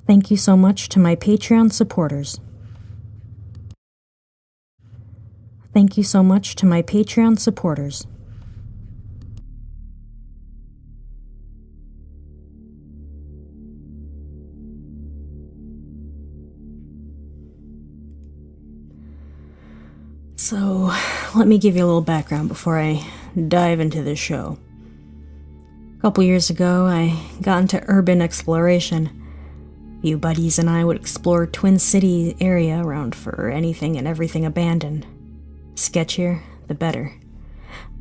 Thank you so much to my Patreon supporters. Thank you so much to my Patreon supporters. So, let me give you a little background before I dive into this show. A couple years ago, I got into urban exploration. A few buddies and I would explore Twin City area around for anything and everything abandoned. Sketchier, the better.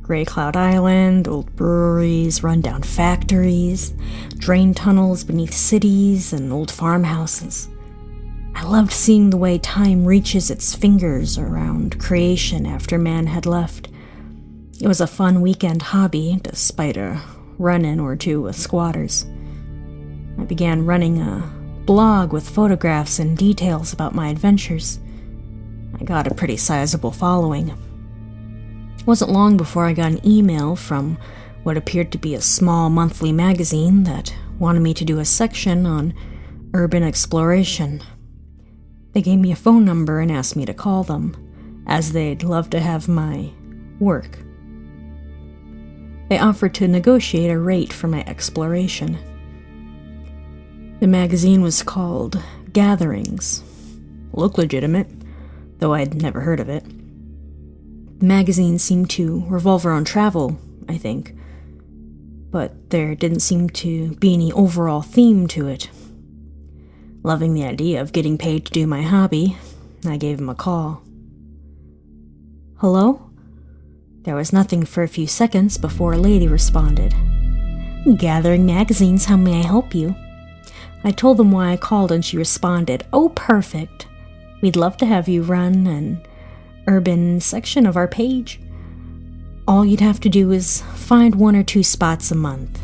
Grey Cloud Island, old breweries, rundown factories, drain tunnels beneath cities, and old farmhouses. I loved seeing the way time reaches its fingers around creation after man had left. It was a fun weekend hobby, despite a run-in or two with squatters. I began running a blog with photographs and details about my adventures. I got a pretty sizable following. It wasn't long before I got an email from what appeared to be a small monthly magazine that wanted me to do a section on urban exploration. They gave me a phone number and asked me to call them, as they'd love to have my work. They offered to negotiate a rate for my exploration. The magazine was called Gatherings. Looked legitimate, though I'd never heard of it. The magazine seemed to revolve around travel, I think, but there didn't seem to be any overall theme to it. Loving the idea of getting paid to do my hobby, I gave him a call. Hello? There was nothing for a few seconds before a lady responded. Gathering Magazines, how may I help you? I told them why I called and she responded, Oh, perfect. We'd love to have you run an urban section of our page. All you'd have to do is find 1 or 2 spots a month.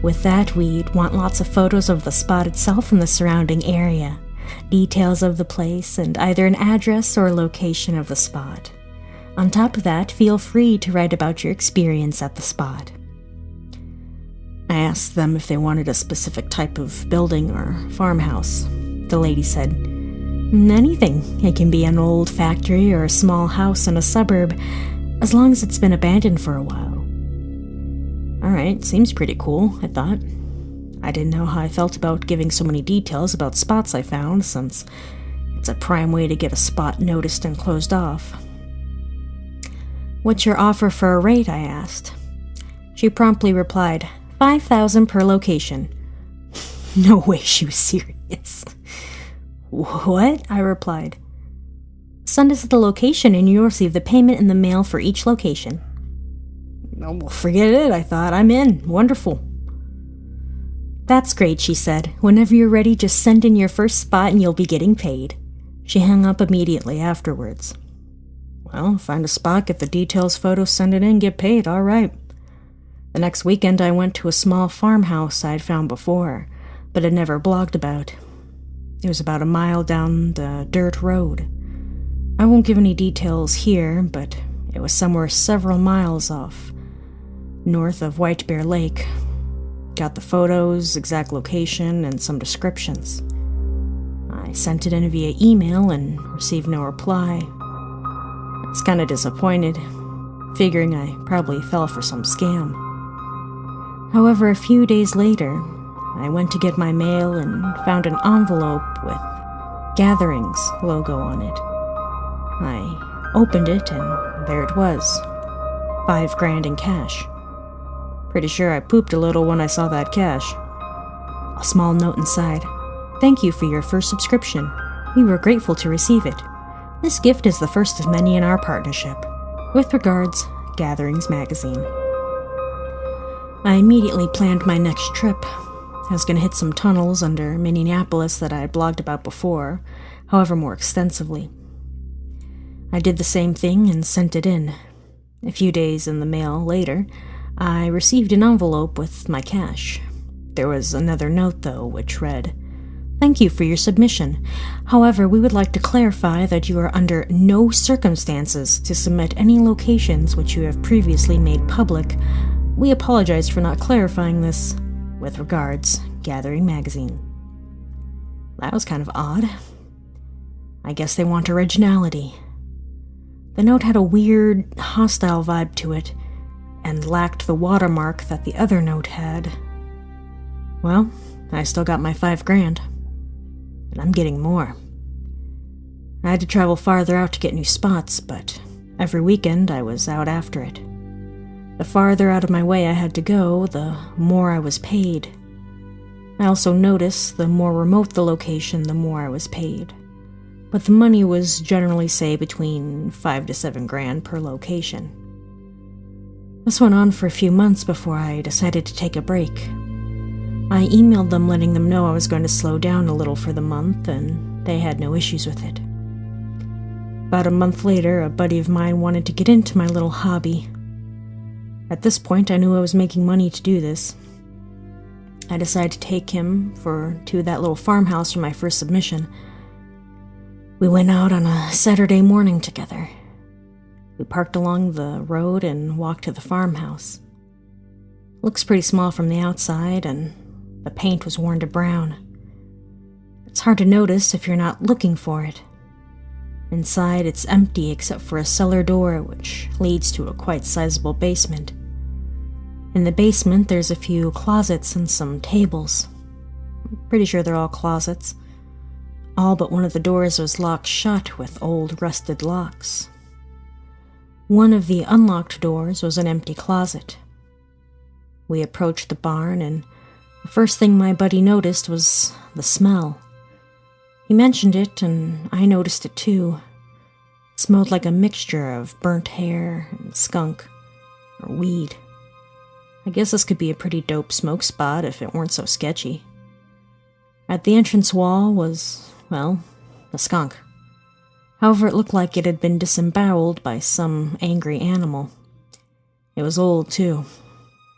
With that, we'd want lots of photos of the spot itself and the surrounding area, details of the place, and either an address or location of the spot. On top of that, feel free to write about your experience at the spot. I asked them if they wanted a specific type of building or farmhouse. The lady said, Anything. It can be an old factory or a small house in a suburb, as long as it's been abandoned for a while. Alright, seems pretty cool, I thought. I didn't know how I felt about giving so many details about spots I found, since it's a prime way to get a spot noticed and closed off. What's your offer for a rate? I asked. She promptly replied, $5,000 per location. No way she was serious. What? I replied. Send us the location and you'll receive the payment in the mail for each location. Oh, well, forget it, I thought. I'm in. Wonderful. That's great, she said. Whenever you're ready, just send in your first spot and you'll be getting paid. She hung up immediately afterwards. Well, find a spot, get the details, photos, send it in, get paid, all right. The next weekend I went to a small farmhouse I'd found before, but had never blogged about. It was about a mile down the dirt road. I won't give any details here, but it was somewhere several miles off, north of White Bear Lake. Got the photos, exact location, and some descriptions. I sent it in via email and received no reply. I was kind of disappointed, figuring I probably fell for some scam. However, a few days later, I went to get my mail and found an envelope with Gatherings logo on it. I opened it and there it was, $5,000 in cash. Pretty sure I pooped a little when I saw that cash. A small note inside. Thank you for your first subscription. We were grateful to receive it. This gift is the first of many in our partnership. With regards, Gatherings Magazine. I immediately planned my next trip. I was going to hit some tunnels under Minneapolis that I had blogged about before, however more extensively. I did the same thing and sent it in. A few days in the mail later, I received an envelope with my cash. There was another note, though, which read, Thank you for your submission. However, we would like to clarify that you are under no circumstances to submit any locations which you have previously made public. We apologize for not clarifying this. With regards, Gathering Magazine. That was kind of odd. I guess they want originality. The note had a weird, hostile vibe to it, and lacked the watermark that the other note had. Well, I still got my $5,000, and I'm getting more. I had to travel farther out to get new spots, but every weekend I was out after it. The farther out of my way I had to go, the more I was paid. I also noticed the more remote the location, the more I was paid. But the money was generally, say, between $5,000 to $7,000 per location. This went on for a few months before I decided to take a break. I emailed them letting them know I was going to slow down a little for the month, and they had no issues with it. About a month later, a buddy of mine wanted to get into my little hobby. At this point, I knew I was making money to do this. I decided to take him to that little farmhouse for my first submission. We went out on a Saturday morning together. We parked along the road and walked to the farmhouse. Looks pretty small from the outside, and the paint was worn to brown. It's hard to notice if you're not looking for it. Inside, it's empty except for a cellar door, which leads to a quite sizable basement. In the basement, there's a few closets and some tables. I'm pretty sure they're all closets. All but one of the doors was locked shut with old, rusted locks. One of the unlocked doors was an empty closet. We approached the barn, and the first thing my buddy noticed was the smell. He mentioned it, and I noticed it too. It smelled like a mixture of burnt hair and skunk, or weed. I guess this could be a pretty dope smoke spot if it weren't so sketchy. At the entrance wall was, well, a skunk. However, it looked like it had been disemboweled by some angry animal. It was old, too.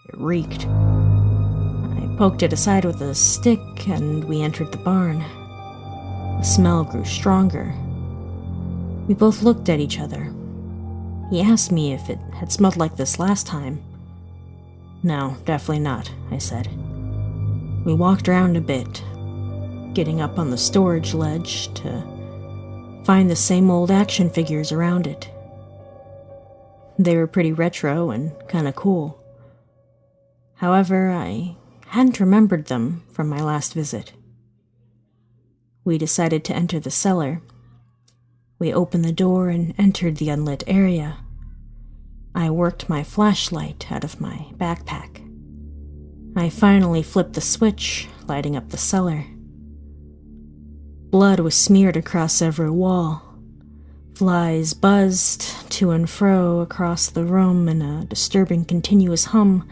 It reeked. I poked it aside with a stick, and we entered the barn. The smell grew stronger. We both looked at each other. He asked me if it had smelled like this last time. No, definitely not, I said. We walked around a bit, getting up on the storage ledge to find the same old action figures around it. They were pretty retro and kind of cool. However, I hadn't remembered them from my last visit. We decided to enter the cellar. We opened the door and entered the unlit area. I worked my flashlight out of my backpack. I finally flipped the switch, lighting up the cellar. Blood was smeared across every wall. Flies buzzed to and fro across the room in a disturbing continuous hum.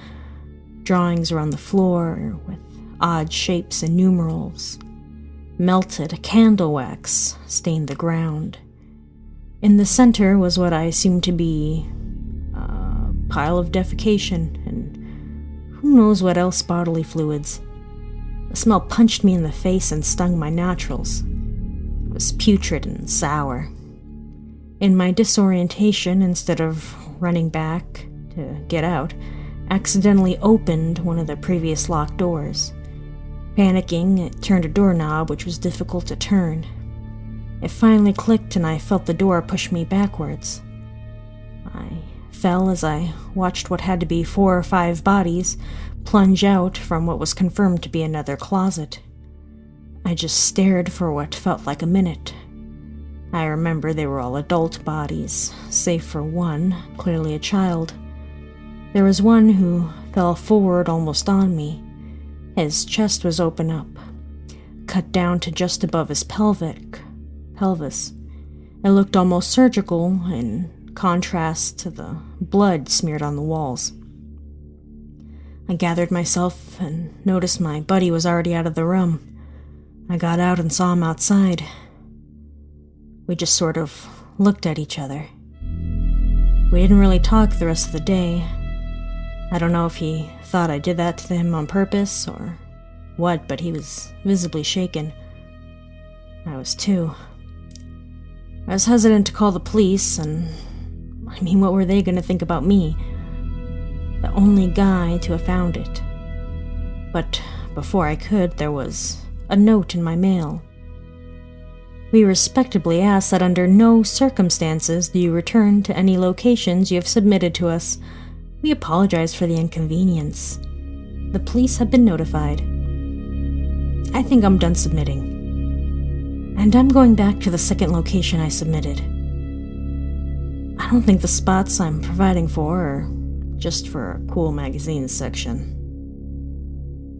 Drawings around the floor with odd shapes and numerals. Melted candle wax stained the ground. In the center was what I assumed to be a pile of defecation and who knows what else bodily fluids. The smell punched me in the face and stung my nostrils. It was putrid and sour. In my disorientation, instead of running back to get out, accidentally opened one of the previous locked doors. Panicking, it turned a doorknob which was difficult to turn. It finally clicked and I felt the door push me backwards. I fell as I watched what had to be 4 or 5 bodies plunge out from what was confirmed to be another closet. I just stared for what felt like a minute. I remember they were all adult bodies, save for one, clearly a child. There was one who fell forward almost on me. His chest was open up, cut down to just above his pelvis. It looked almost surgical in contrast to the blood smeared on the walls. I gathered myself and noticed my buddy was already out of the room. I got out and saw him outside. We just sort of looked at each other. We didn't really talk the rest of the day. I don't know if he thought I did that to him on purpose or what, but he was visibly shaken. I was too. I was hesitant to call the police, and what were they going to think about me? The only guy to have found it. But before I could, there was a note in my mail. We respectably ask that under no circumstances do you return to any locations you have submitted to us. We apologize for the inconvenience. The police have been notified. I think I'm done submitting. And I'm going back to the second location I submitted. I don't think the spots I'm providing for are just for a cool magazines section.